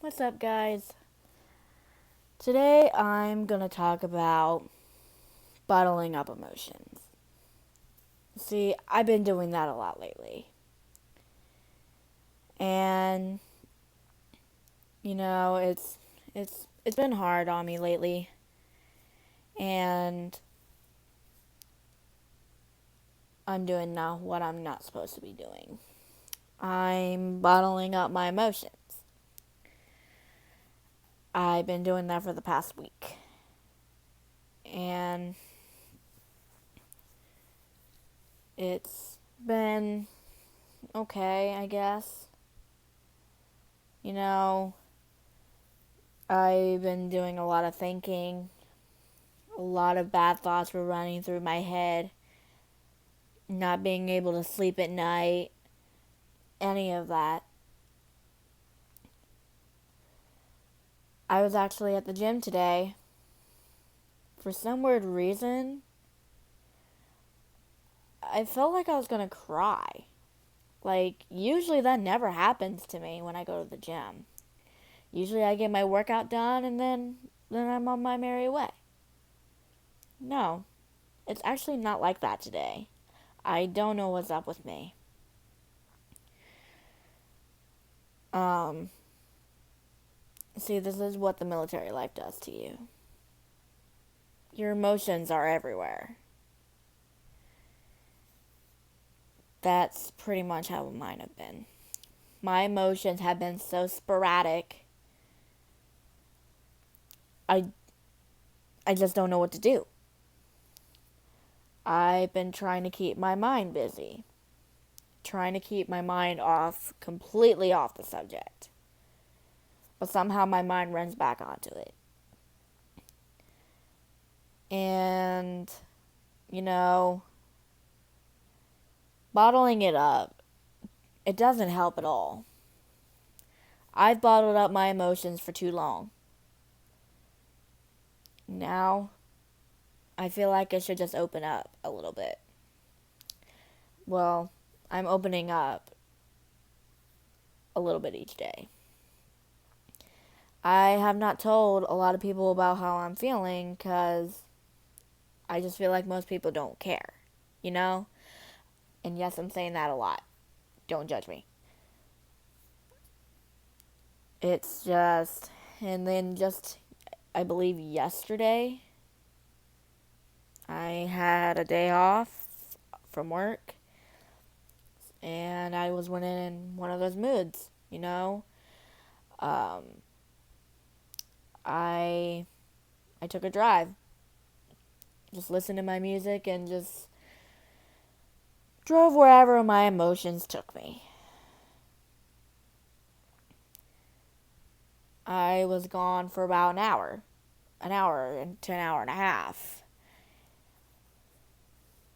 What's up, guys? Today I'm gonna talk about bottling up emotions. See, I've been doing that a lot lately. And it's been hard on me lately. And I'm doing now what I'm not supposed to be doing. I'm bottling up my emotions. I've been doing that for the past week. And it's been okay, I guess. You know, I've been doing a lot of thinking. A lot of bad thoughts were running through my head. Not being able to sleep at night. Any of that. I was actually at the gym today. For some weird reason, I felt like I was gonna cry. Like, usually that never happens to me when I go to the gym. Usually I get my workout done and then I'm on my merry way. No, it's actually not like that today. I don't know what's up with me. Um, See, this is what the military life does to you. Your emotions are everywhere. That's pretty much how mine have been. My emotions have been so sporadic. I I just don't know what to do. I've been trying to keep my mind busy. Trying to keep my mind completely off the subject. But somehow my mind runs back onto it. And, you know, bottling it up, it doesn't help at all. I've bottled up my emotions for too long. Now, I feel like I should just open up a little bit. Well, I'm opening up a little bit each day. I have not told a lot of people about how I'm feeling because I just feel like most people don't care, you know? And yes, I'm saying that a lot. Don't judge me. It's just, and then just, I believe yesterday, I had a day off from work and I was in one of those moods, you know? Um, I I took a drive, just listened to my music and just drove wherever my emotions took me. I was gone for about an hour to an hour and a half.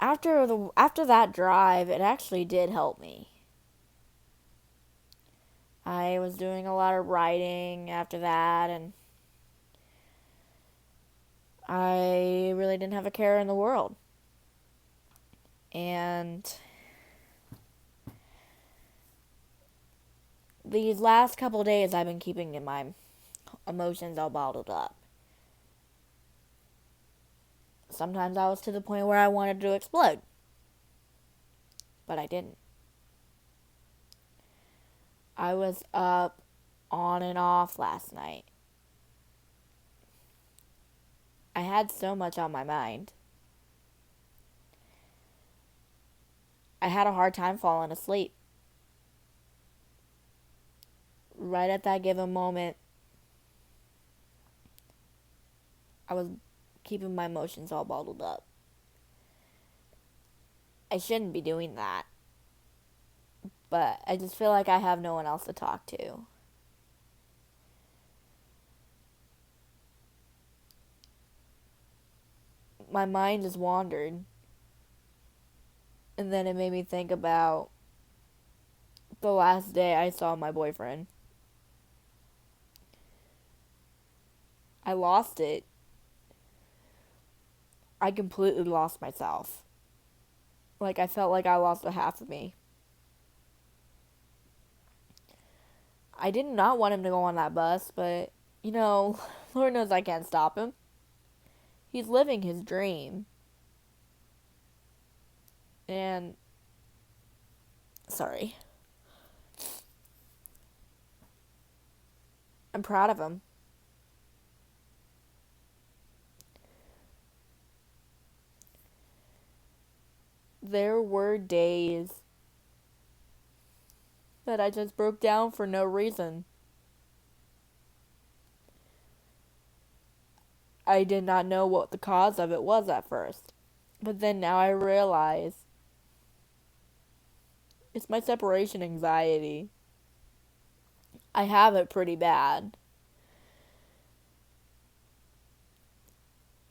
After that drive, it actually did help me. I was doing a lot of writing after that, and I really didn't have a care in the world. And these last couple days, I've been keeping my emotions all bottled up. Sometimes I was to the point where I wanted to explode, but I didn't. I was up on and off last night. I had so much on my mind. I had a hard time falling asleep. Right at that given moment, I was keeping my emotions all bottled up. I shouldn't be doing that, but I just feel like I have no one else to talk to. My mind just wandered, and then it made me think about the last day I saw my boyfriend. I lost it. I completely lost myself. Like, I felt like I lost a half of me. I did not want him to go on that bus, but, you know, Lord knows I can't stop him. He's living his dream. And, sorry. I'm proud of him. There were days that I just broke down for no reason. I did not know what the cause of it was at first. But then now I realize it's my separation anxiety. I have it pretty bad.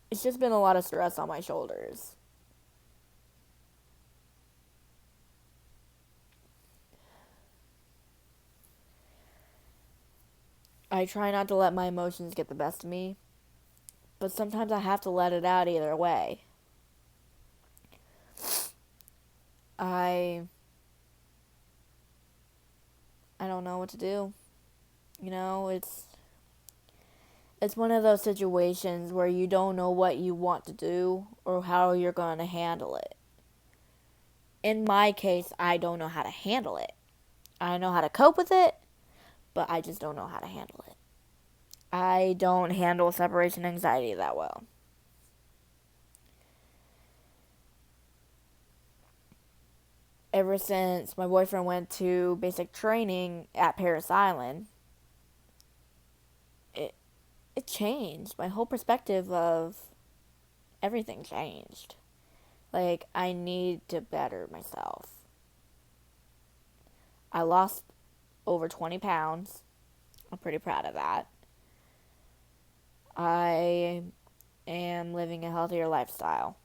It's just been a lot of stress on my shoulders. I try not to let my emotions get the best of me, but sometimes I have to let it out either way. I I don't know what to do. You know, it's one of those situations where you don't know what you want to do or how you're going to handle it. In my case, I don't know how to handle it. I know how to cope with it, but I just don't know how to handle it. I don't handle separation anxiety that well. Ever since my boyfriend went to basic training at Paris Island, it it changed. My whole perspective of everything changed. Like, I need to better myself. I lost over 20 pounds. I'm pretty proud of that. I am living a healthier lifestyle.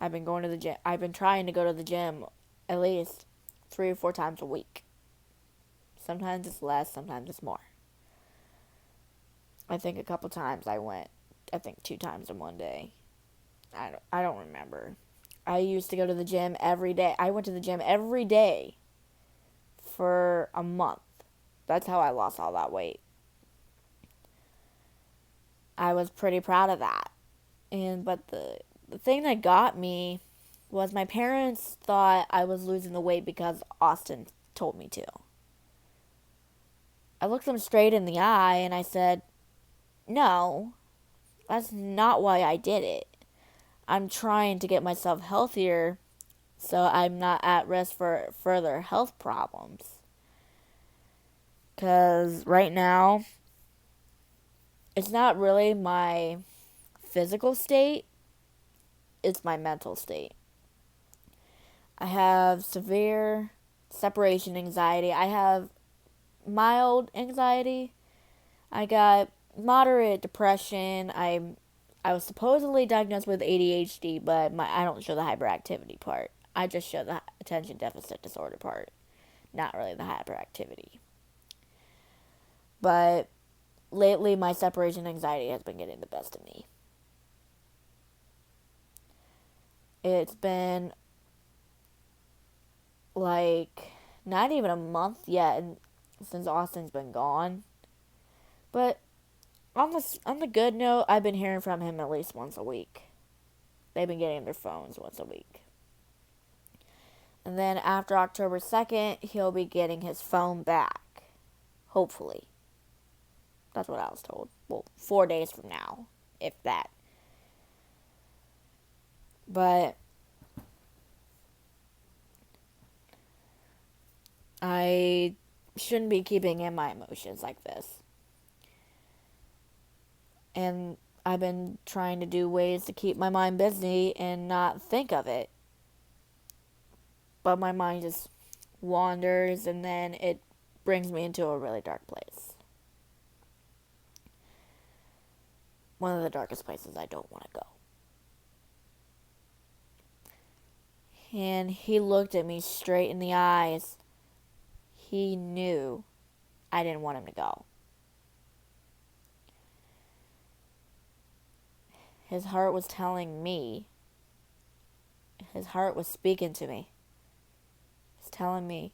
I've been going to the gym. I've been trying to go to the gym at least 3 or 4 times a week. Sometimes it's less, sometimes it's more. I think a couple times I went, I think 2 times in one day. I don't remember. I used to go to the gym every day. I went to the gym every day for a month. That's how I lost all that weight. I was pretty proud of that. But the thing that got me was my parents thought I was losing the weight because Austin told me to. I looked them straight in the eye and I said, "No, that's not why I did it. I'm trying to get myself healthier so I'm not at risk for further health problems." Because right now, it's not really my physical state, it's my mental state. I have severe separation anxiety. I have mild anxiety. I got moderate depression. I was supposedly diagnosed with ADHD, but I don't show the hyperactivity part. I just show the attention deficit disorder part, not really the hyperactivity. But lately, my separation anxiety has been getting the best of me. It's been like not even a month yet since Austin's been gone. But on the good note, I've been hearing from him at least once a week. They've been getting their phones once a week. And then after October 2nd, he'll be getting his phone back. Hopefully. That's what I was told. Well, 4 days from now, if that. But I shouldn't be keeping in my emotions like this. And I've been trying to do ways to keep my mind busy and not think of it. But my mind just wanders and then it brings me into a really dark place. One of the darkest places I don't want to go. And he looked at me straight in the eyes. He knew I didn't want him to go. His heart was telling me. His heart was speaking to me. It's telling me,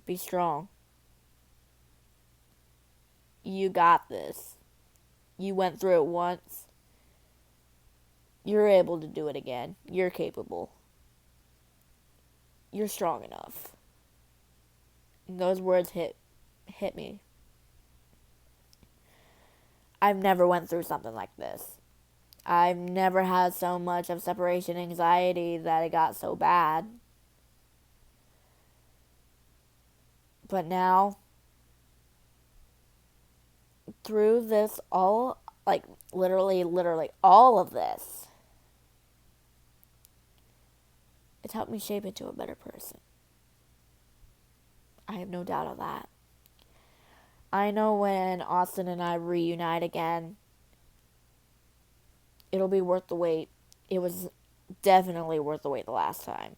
be strong. You got this. You went through it once. You're able to do it again. You're capable. You're strong enough. And those words hit me. I've never went through something like this. I've never had so much of separation anxiety that it got so bad. But now, through this all, like literally all of this, it's helped me shape into a better person. I have no doubt of that. I know when Austin and I reunite again, it'll be worth the wait. It was definitely worth the wait the last time.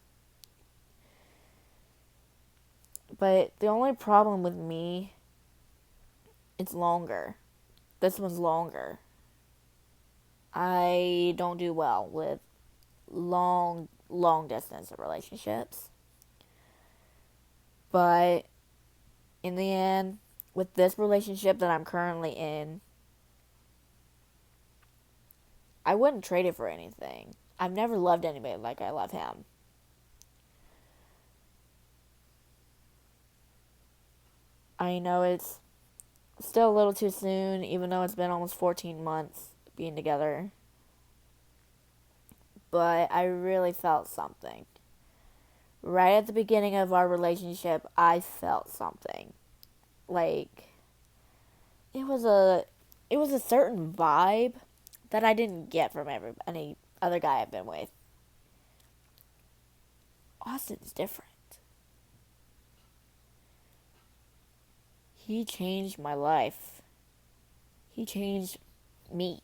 But the only problem with me, it's longer. This one's longer. I don't do well with long distance relationships. But in the end, with this relationship that I'm currently in, I wouldn't trade it for anything. I've never loved anybody like I love him. I know it's still a little too soon, even though it's been almost 14 months being together. But I really felt something. Right at the beginning of our relationship, I felt something. Like it was a certain vibe that I didn't get from any other guy I've been with. Austin's different. He changed my life. He changed me.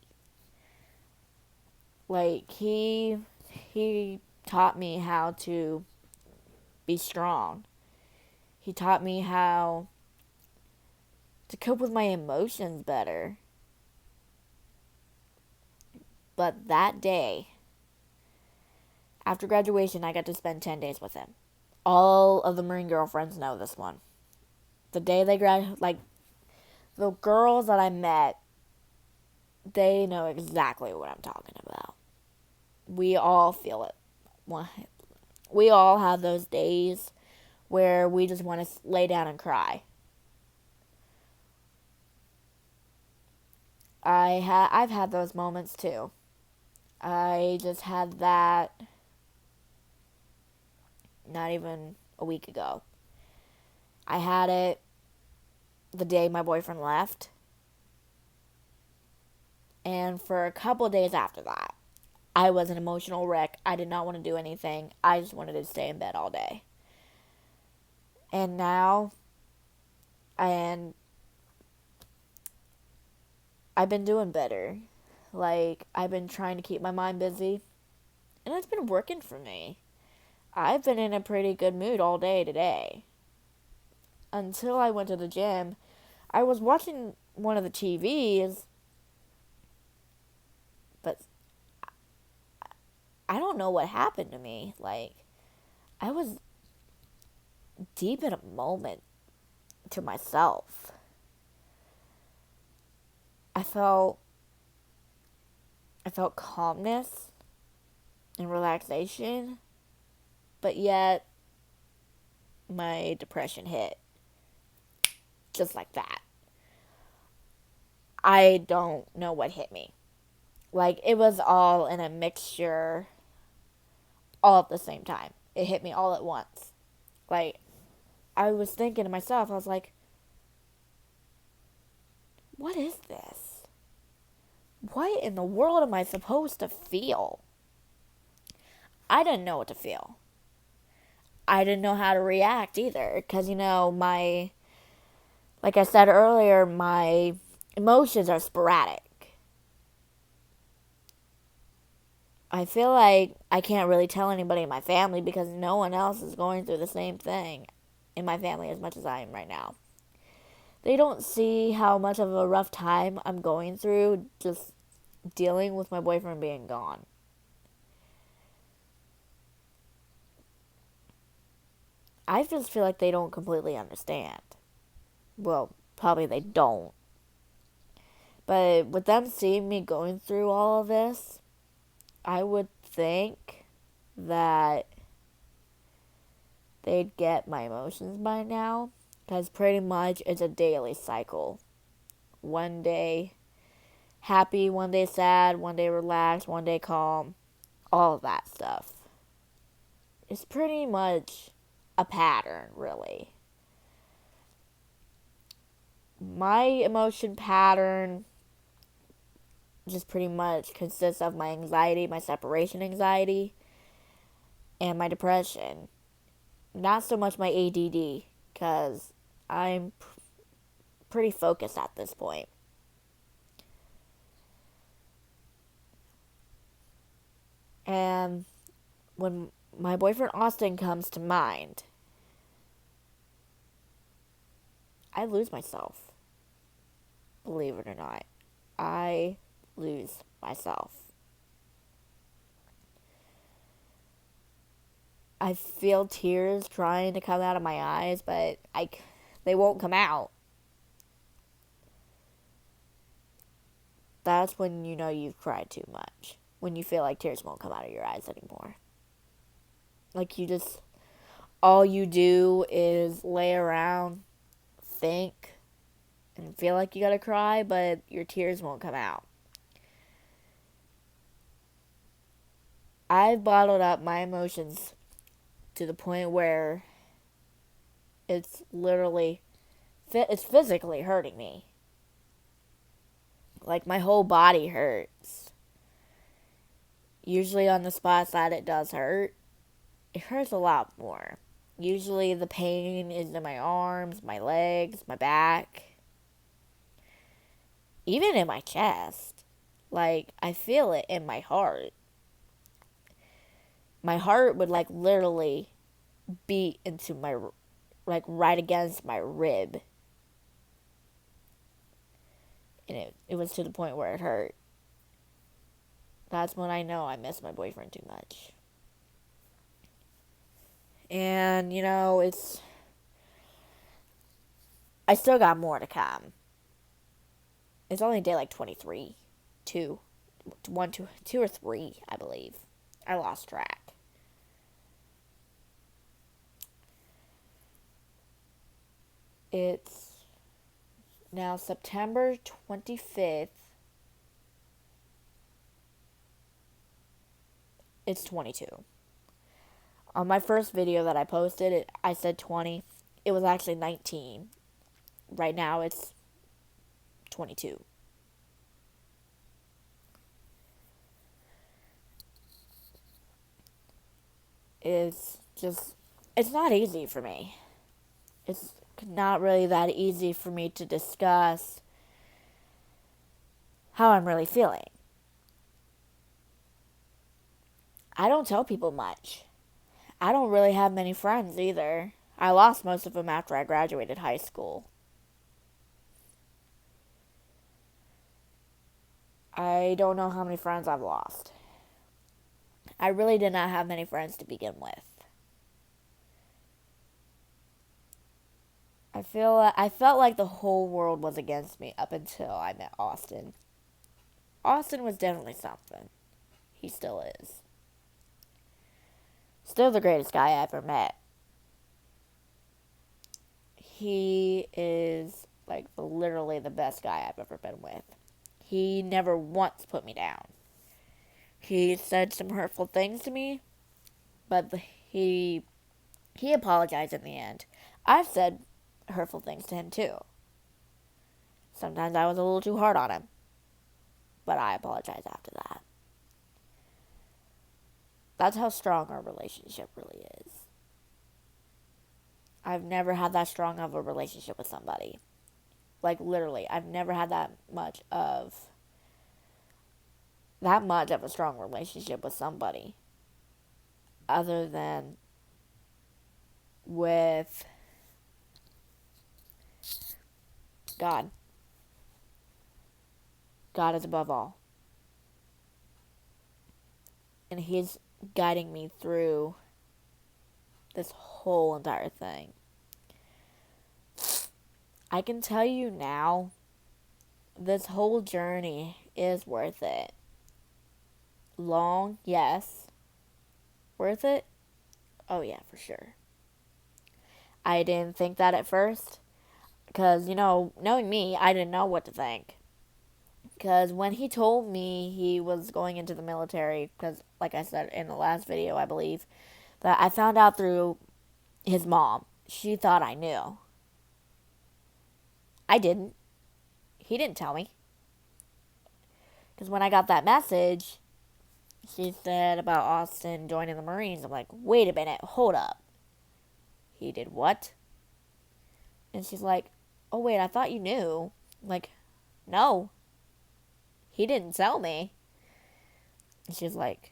Like he taught me how to be strong. He taught me how to cope with my emotions better. But that day, after graduation, I got to spend 10 days with him. All of the Marine girlfriends know this one. The day they like, the girls that I met, they know exactly what I'm talking about. We all feel it. We all have those days where we just want to lay down and cry. I've had those moments too. I just had that not even a week ago. I had it the day my boyfriend left. And for a couple days after that, I was an emotional wreck. I did not want to do anything. I just wanted to stay in bed all day. And now, and I've been doing better. Like, I've been trying to keep my mind busy. And it's been working for me. I've been in a pretty good mood all day today. Until I went to the gym, I was watching one of the TVs, but I don't know what happened to me. Like, I was deep in a moment to myself. I felt calmness and relaxation, but yet my depression hit just like that. I don't know what hit me. Like, it was all in a mixture, all at the same time. It hit me all at once. Like, I was thinking to myself, I was like, what is this? What in the world am I supposed to feel? I didn't know what to feel. I didn't know how to react either. Because, like I said earlier, my emotions are sporadic. I feel like I can't really tell anybody in my family because no one else is going through the same thing in my family as much as I am right now. They don't see how much of a rough time I'm going through just dealing with my boyfriend being gone. I just feel like they don't completely understand. Well, probably they don't. But with them seeing me going through all of this, I would think that they'd get my emotions by now. Because pretty much it's a daily cycle. One day happy, one day sad, one day relaxed, one day calm. All of that stuff. It's pretty much a pattern, really. My emotion pattern just pretty much consists of my anxiety, my separation anxiety, and my depression. Not so much my ADD, because I'm pretty focused at this point. And when my boyfriend Austin comes to mind, I lose myself. Believe it or not, I lose myself. I feel tears trying to come out of my eyes, but they won't come out. That's when you know you've cried too much. When you feel like tears won't come out of your eyes anymore. Like all you do is lay around, think, and feel like you gotta cry, but your tears won't come out. I've bottled up my emotions to the point where it's physically hurting me. Like my whole body hurts. Usually on the spots that it does hurt, it hurts a lot more. Usually the pain is in my arms, my legs, my back, even in my chest. Like I feel it in my heart. My heart would like literally beat into my like right against my rib. And it was to the point where it hurt. That's when I know I miss my boyfriend too much. And I still got more to come. It's only day like 23. Two. One, two or three, I believe. I lost track. It's now September 25th. It's 22. On my first video that I posted, I said 20. It was actually 19. Right now, it's 22. It's not easy for me. It's not really that easy for me to discuss how I'm really feeling. I don't tell people much. I don't really have many friends either. I lost most of them after I graduated high school. I don't know how many friends I've lost. I really did not have many friends to begin with. I felt like the whole world was against me up until I met Austin. Austin was definitely something. He still is. Still the greatest guy I ever met. He is like literally the best guy I've ever been with. He never once put me down. He said some hurtful things to me, but he apologized in the end. I've said hurtful things to him too. Sometimes I was a little too hard on him, but I apologized after that. That's how strong our relationship really is. I've never had that strong of a relationship with somebody. Like literally, I've never had that much of a strong relationship with somebody other than with God. God is above all. And He's guiding me through this whole entire thing. I can tell you now, this whole journey is worth it. Long, yes. Worth it? Oh, yeah, for sure. I didn't think that at first. Because, knowing me, I didn't know what to think. Because when he told me he was going into the military, because, like I said in the last video, I believe, that I found out through his mom. She thought I knew. I didn't. He didn't tell me. Because when I got that message, she said about Austin joining the Marines. I'm like, wait a minute, hold up. He did what? And she's like, oh, wait, I thought you knew. I'm like, no, he didn't tell me. And she's like,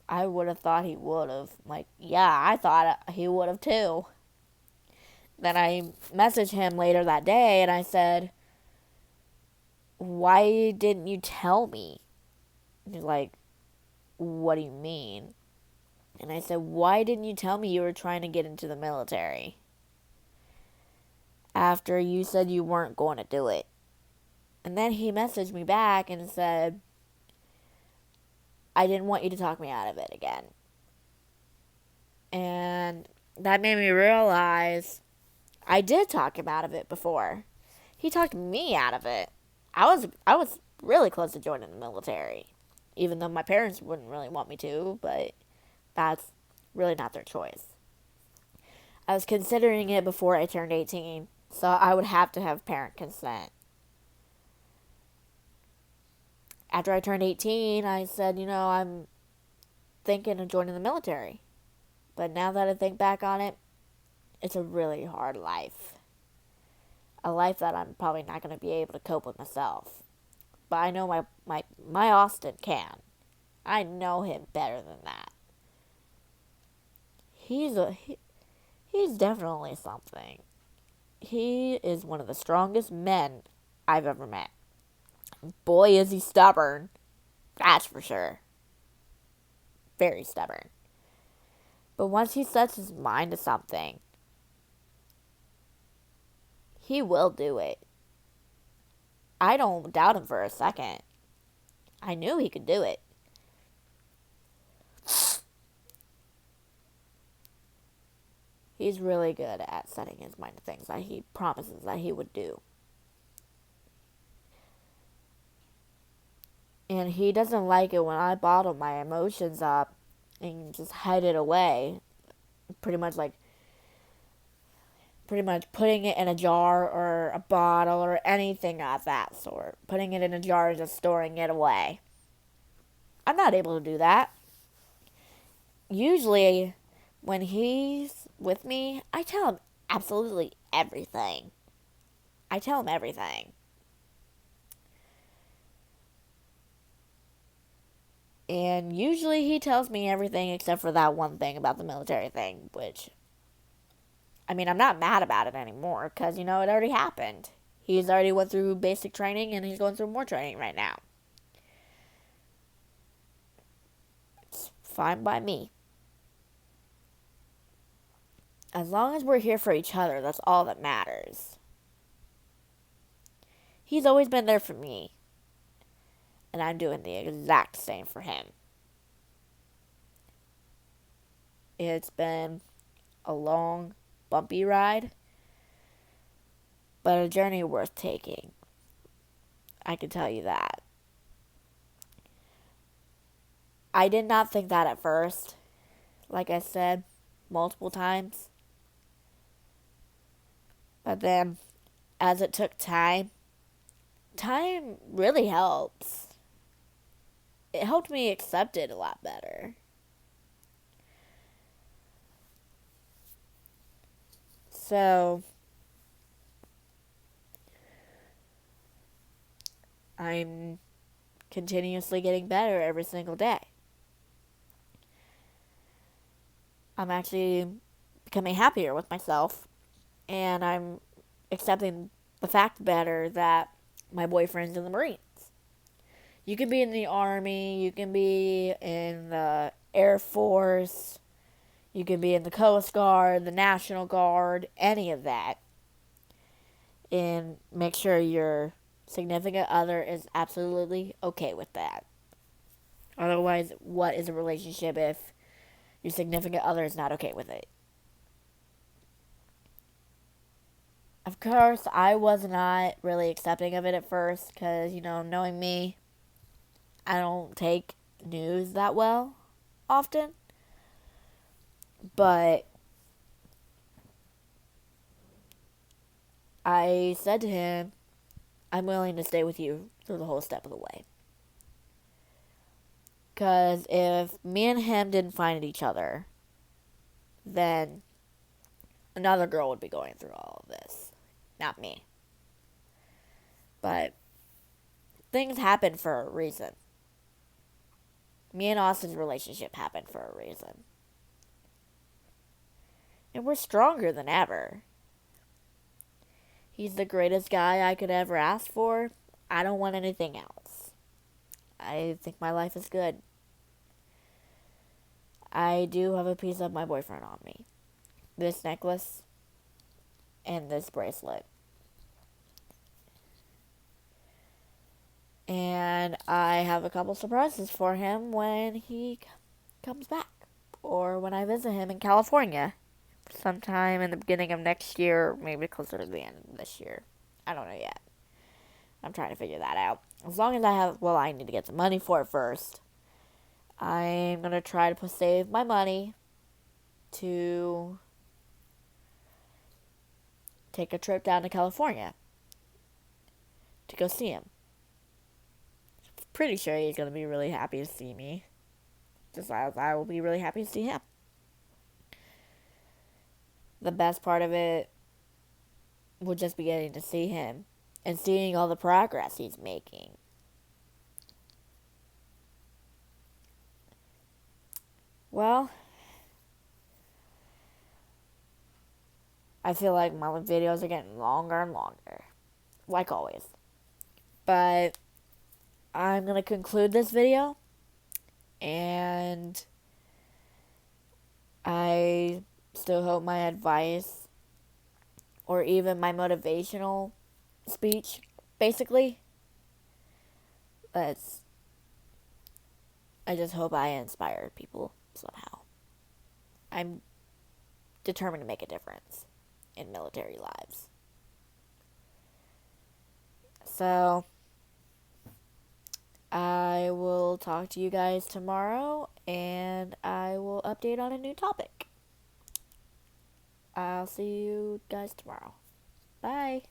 I would have thought he would have. I'm like, yeah, I thought he would have too. Then I messaged him later that day and I said, why didn't you tell me? And he's like, what do you mean? And I said, why didn't you tell me you were trying to get into the military? After you said you weren't going to do it. And then he messaged me back and said, I didn't want you to talk me out of it again. And that made me realize I did talk him out of it before. He talked me out of it. I was really close to joining the military. Even though my parents wouldn't really want me to, but that's really not their choice. I was considering it before I turned 18, so I would have to have parent consent. After I turned 18, I said, I'm thinking of joining the military. But now that I think back on it, it's a really hard life. A life that I'm probably not going to be able to cope with myself. But I know my Austin can. I know him better than that. He's definitely something. He is one of the strongest men I've ever met. Boy, is he stubborn. That's for sure. Very stubborn. But once he sets his mind to something, he will do it. I don't doubt him for a second. I knew he could do it. He's really good at setting his mind to things that he promises that he would do. And he doesn't like it when I bottle my emotions up and just hide it away. Pretty much putting it in a jar or a bottle or anything of that sort. Putting it in a jar and just storing it away. I'm not able to do that. Usually, when he's with me, I tell him absolutely everything. I tell him everything. And usually he tells me everything except for that one thing about the military thing, which, I'm not mad about it anymore because, it already happened. He's already went through basic training and he's going through more training right now. It's fine by me. As long as we're here for each other, that's all that matters. He's always been there for me. And I'm doing the exact same for him. It's been a long, bumpy ride, but a journey worth taking. I can tell you that. I did not think that at first, like I said multiple times. But then, as it took time really helps. It helped me accept it a lot better. So, I'm continuously getting better every single day. I'm actually becoming happier with myself, and I'm accepting the fact better that my boyfriend's in the Marines. You can be in the Army, you can be in the Air Force, you can be in the Coast Guard, the National Guard, any of that. And make sure you're significant other is absolutely okay with that. Otherwise, what is a relationship if your significant other is not okay with it? Of course, I was not really accepting of it at first because, knowing me, I don't take news that well often. But I said to him, I'm willing to stay with you through the whole step of the way. Because if me and him didn't find each other, then another girl would be going through all of this, not me. But things happen for a reason. Me and Austin's relationship happened for a reason. And we're stronger than ever. He's the greatest guy I could ever ask for. I don't want anything else. I think my life is good. I do have a piece of my boyfriend on me. This necklace and this bracelet. And I have a couple surprises for him when he comes back or when I visit him in California sometime in the beginning of next year, maybe closer to the end of this year. I don't know yet. I'm trying to figure that out. As long as I need to get some money for it first. I'm going to try to save my money to take a trip down to California to go see him. Pretty sure he's going to be really happy to see me. Just as I will be really happy to see him. The best part of it will just be getting to see him and seeing all the progress he's making. Well, I feel like my videos are getting longer and longer, like always. But I'm going to conclude this video, and I still hope my advice or even my motivational speech, basically, I just hope I inspire people somehow. I'm determined to make a difference in military lives. So, I will talk to you guys tomorrow, and I will update on a new topic. I'll see you guys tomorrow. Bye.